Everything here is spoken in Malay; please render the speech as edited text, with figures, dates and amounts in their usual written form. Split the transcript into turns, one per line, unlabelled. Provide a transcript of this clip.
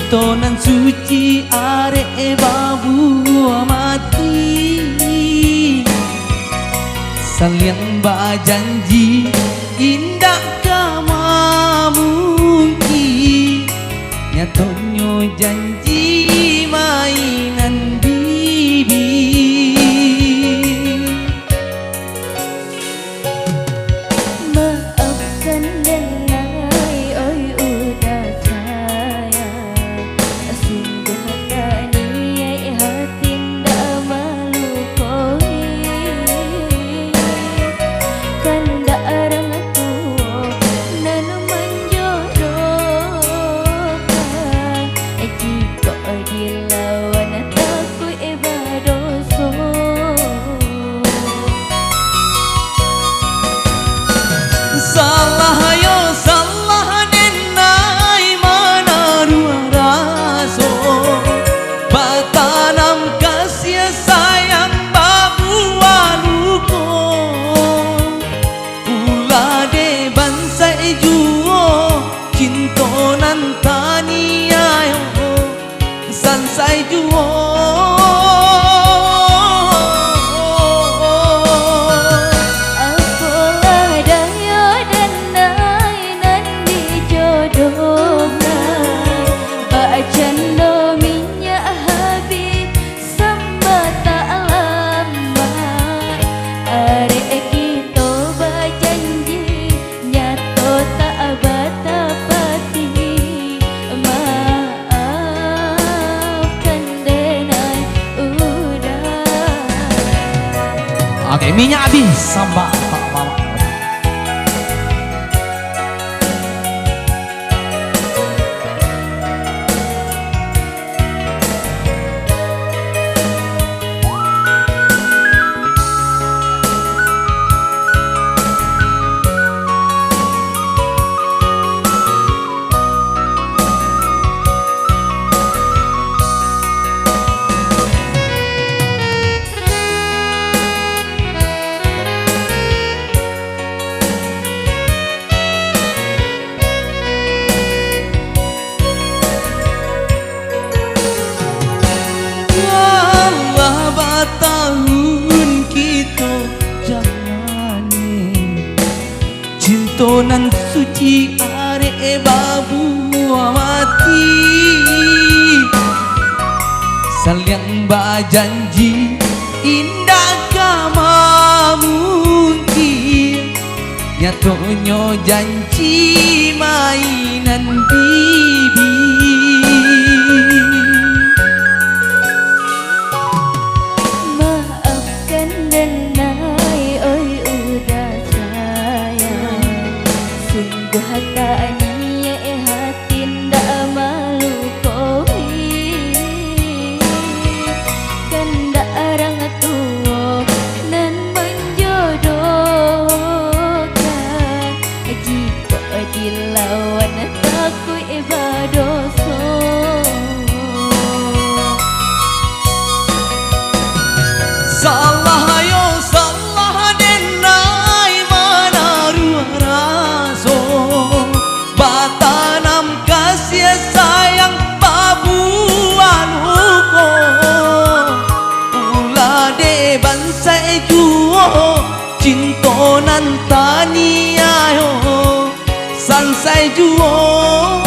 cintonan suci arek babu mati, saling berjanji indah kama mungkin, nyatonyo janji mainan bibi.
Maafkan denai, oi udah sayang, sungguh tak niat hati ndak malu koi, kan ndak arang tua nan menjodohkan, jika dilawan takut badoso.
Salah yo salah denai mana dua raso, batanam kasih sayang babu waluko, pula de bansai juo cintonan tania yo sansai juo. Oke, minyak habis sambal tak bawa. Tahun kita jalani cintonan suci arek babu mati, saling berjanji indah kama mungkin, nyatonyo janji mainan bibi.
Tak niat hati ndak malu koi, kan ndak arang tua nan menjodohkan, jika dilawan takut badoso.
Salah yo salah denai mana dua raso, batanam kasih sayang babu anuko, pula de bansai juo cintonan tania yo sansai juo.